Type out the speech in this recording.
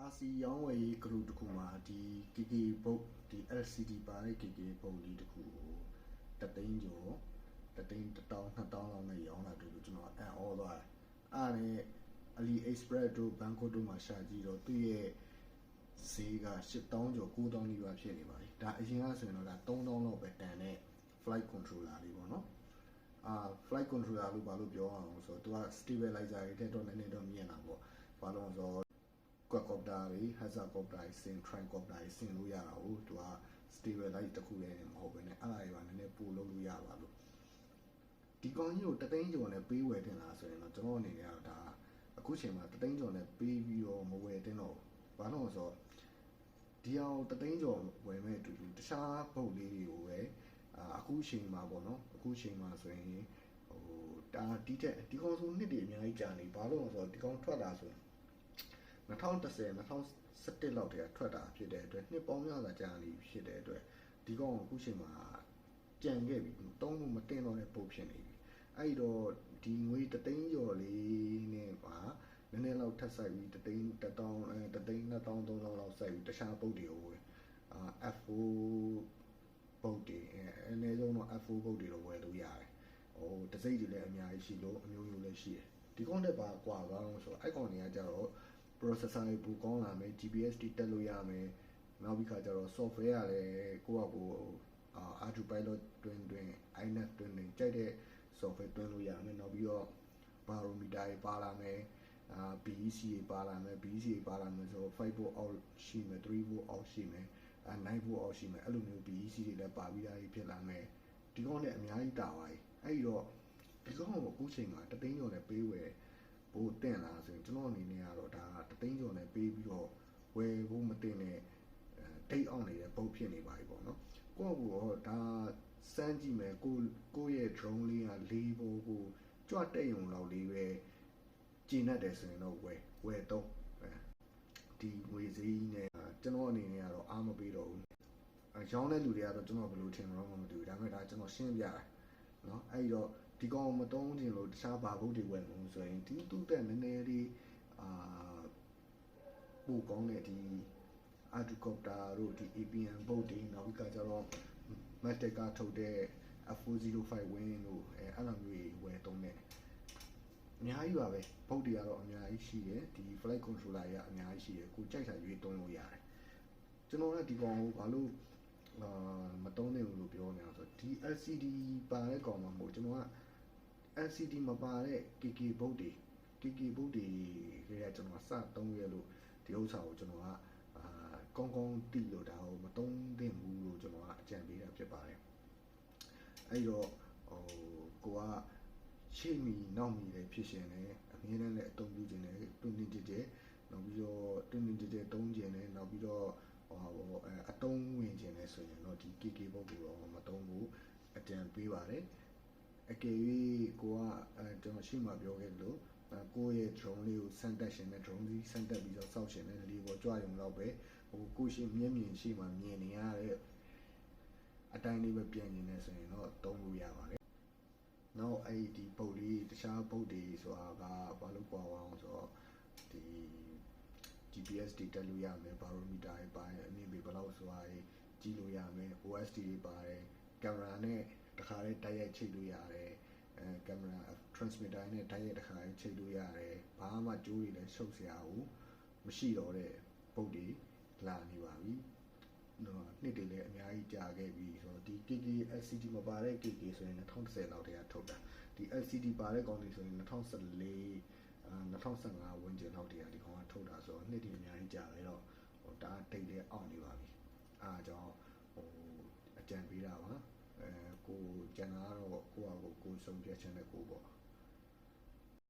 RC ရောင်းဝယ်ရေး group တစ်ခုမှာဒီ KK ဘုတ်ဒီ LCD ပါတဲ့ KK ဘုတ်လေးတစ်ခုကိုတသိန်းကျော်တသိန်း1000 2000လောက်နဲ့ရောင်းလာတယ်လို့ကျွန်တော်အံ့ဩသွားတယ်အားနဲ့ AliExpress တို့ Bangkok တို့မှာရှာကြည့်တော့သူ့ရဲ့ဈေးက8000ကျော်9000နီးပါးဖြစ်နေပါပြီဒါအရင်ကဆိုရင်တော့ဒါ3000လောက်ပဲတန်တဲ့ flight controller လေးပေါ့နော်flight controller လို့ဘာလို့ပြောအောင်ဆိုတော့သူက stabilizer တွေတက်တော့နည်းနည်းတော့မြင်တာပေါ့ဘာလို့ဆိုတော့ quadcopter တွေ hexacopter တွေဆင် tricopter တွေဆင်လို့ရတာကိုသူက stabilize တစ်ခုလည်းမဟုတ်ဘဲနဲ့အဲ့ဒါတွေကနည်းနည်းပို့လုပ်လို့ရပါလို့ဒီကောင်ကြီးကိုတသိန်းကျော်နဲ့ပေးဝယ်တင်လာဆိုရင်တော့ကျွန်တော်အနေနဲ့ကတော့ဒါအခုချိန်မှာတသိန်းကျော်နဲ့ပေးပြီးတော့မဝယ်တင်တော့ဘာလို့ဆိုတော့ဒီအောင်တသိန်းကျော်ဝယ်မဲ့အတူတူတခြားပုတ်လေးတွေကိုပဲအခုချိန်မှာပေါ့နော်အခုချိန်မှာဆိုရင်ဟိုဒါဒီတက်ဒီကောင်ဆိုနှစ်တွေအများကြီးကြာနေဘာလို့ဆိုတော့ဒီကောင်ထွက်လာဆို2010 2017လောက်တည်းကထွက်တာဖြစ်တဲ့အတွက်နှစ်ပေါင်းများစွာကြာနေဖြစ်တဲ့အတွက်ဒီကောင်အခုချိန်မှာကြံခဲ့ပြီတုံးလို့မတင်တော့တဲ့ပုံဖြစ်နေပြီအဲ့တော့ဒီငွေတသိန်းကျော်လေးနဲ့ပါနည်းနည်းလောက်ထပ်ဆိုင်ပြီးတသိန်း1000တသိန်း2000 3000လောက်ဆိုင်ပြီးတခြားပုတ်တွေကိုF4 ပုတ်တွေအနည်းဆုံးတော့ F4 ပုတ်တွေတော့ဝယ်လို့ရတယ်ဟိုတစိမ့်တွေလည်းအများကြီးရှိလို့အမျိုးမျိုးလည်းရှိတယ်ဒီကောင်တက်ပါကွာကောင်းဆိုတော့အဲ့ကောင်တွေကကြတော့ processor တွေပိုကောင်းလာမယ် GPS တွေတက်လို့ရမယ်နောက်ပြီးခါကျတော့ software ကလည်းကိုယ့်အကိုautopilot တွင် iNet တွင်ကြိုက်တဲ့ software တွင်လို့ရမယ်နောက်ပြီးတော့ barometer တွေပါလာမယ်BEC တွေပါလာမယ် BEC တွေပါလာမယ်ဆိုတော့5 volt out ရှိမယ်3 volt out ရှိမယ်9 volt out ရှိမယ်အဲ့လိုမျိုး BEC တွေလည်းပါပြီးသားဖြစ်လာမယ်ဒီကောင်လည်းအများကြီးတာပါပြီအဲ့တော့ဒီကောင်ကိုအခုချိန်မှာတသိန်းကျော်နဲ့ပေးဝယ်ဘို့တင်လာဆိုရင်ကျွန်တော်အနေနဲ့ကတော့ဒါတသိန်းကျော်နဲ့ပေးပြီးတော့ဝယ်ဖို့မတင်တဲ့ဒိတ်အောင်နေတဲ့ပုံဖြစ်နေပါပြီပေါ့နော်ကိုယ့်ကိုဒါစမ်းကြည့်မယ်ကိုယ့်ရဲ့ drone လေးကလေးပေါ်ကိုကြွတက်ရုံလောက်လေးပဲကျင်းတ်တယ်ဆိုရင်တော့ဝယ်တော့ဒီငွေစည်းနဲ့ကျွန်တော်အနေနဲ့ကတော့အားမပေးတော့ဘူးရောင်းတဲ့လူတွေကတော့ကျွန်တော်ဘယ်လိုထင်မလို့မသိဘူးဒါပေမဲ့ဒါကျွန်တော်ရှင်းပြတယ်နော်အဲ့တော့ဒီကောင်မတုံးချင်လို့တခြားဘာဘုတ်တွေဝယ်လို့ဆိုရင်ဒီတူတက်နည်းနည်းလေးပို့ကောင်းတဲ့ဒီ Quadcopter တို့ဒီ APM ဘုတ်တွေနောက်ပြီးကြတော့ Matic ကထုတ်တဲ့ F405 Win တို့အဲ့လိုမျိုးဝယ်တုံးတယ်အများကြီးပါပဲဘုတ်တွေကတော့အများကြီးရှိတယ်ဒီ flight controller တွေကအများကြီးရှိတယ်ကိုကြိုက်တာရွေးတုံးလို့ရတယ်ကျွန်တော်ကဒီကောင်ကိုဘာလို့မတုံးနေဘူးလို့ပြောနေတာဆိုတော့ဒီ LCD ပါတဲ့ကောင်မှာမဟုတ်ကျွန်တော်က LCD မပါတဲ့ KK ဘုတ်တွေကကျွန်တော်စတုံးရလို့ဒီဥစ္စာကိုကျွန်တော်ကကောင်းကောင်းသိလို့ဒါကိုမတုံးသင့်ဘူးလို့ကျွန်တော်ကအကြံပေးတာဖြစ်ပါတယ်အဲ့တော့ကိုကရှေ့မီနောက်မီလည်းဖြစ်ရှင်တယ်အမြဲတမ်းလည်းအသုံးပြုခြင်းလည်းတွင်တွင်ကြဲနောက်ပြီးတော့တွင်တွင်ကြဲသုံးခြင်းလည်းနောက်ပြီးတော့အတုံးဝင်ခြင်းလည်းဆိုရင်တော့ဒီ KK ဘုတ်ကိုတော့မတုံးဘူးအကြံပေးပါတယ်အကယ်၍ကိုကကျွန်တော်ရှေ့မှာပြောခဲ့လို့ကိုယ့်ရဲ့ drone လေးကိုစမ်းတက်ရှင်နဲ့ drone ကြီးစမ်းတက်ပြီးတော့စောက်ရှင်နဲ့လေးပေါ်ကြွရုံတော့ပဲကိုရှိမျက်မြင်ရှိမှမြင်နေရတဲ့အတိုင်းလေးပဲပြန်နေနေဆိုရင်တော့တုံးလို့ရပါတယ်နောက်အဲ့ဒီပုတ်လေးတခြားပုတ်တွေဆိုတာကဘာလို့ကွာအောင်ဆိုတော့ဒီ GPS တွေတက်လို့ရမယ် barometer တွေပါတယ်အမြင်ပေဘယ်လောက်ဆိုတာကြည့်လို့ရမယ် OSD တွေပါတယ်ကင်မရာနဲ့တခါလေးတိုက်ရိုက်ချိတ်လို့ရတယ်ကင်မရာ transmitter နဲ့တိုက်ရိုက်တခါလေးချိတ်လို့ရတယ်ဘာမှကြိုးတွေလည်းရှုပ်စရာဘူးမရှိတော့တဲ့ပုတ်တွေလာနေပါပြီနှစ်တွေလည်းအများကြီးကြာခဲ့ပြီဆိုတော့ဒီ KK LCD မပါတဲ့ KK ဆိုရင်2010လောက်တည်းကထုတ်တာဒီ LCD ပါတဲ့ကောင်တွေဆိုရင်2014 2015ဝန်းကျင်လောက်တည်းကဒီကောင်ကထုတ်တာဆိုတော့နှစ်တွေအများကြီးကြာခဲ့တော့ဒါတိတ်လည်းအောင်နေပါပြီအားကြောင့်အကြံပေးတာပါကိုကျန်တာကတော့ကိုယ့်အကိုဆုံးဖြတ်ချက်နဲ့ကိုပေါ့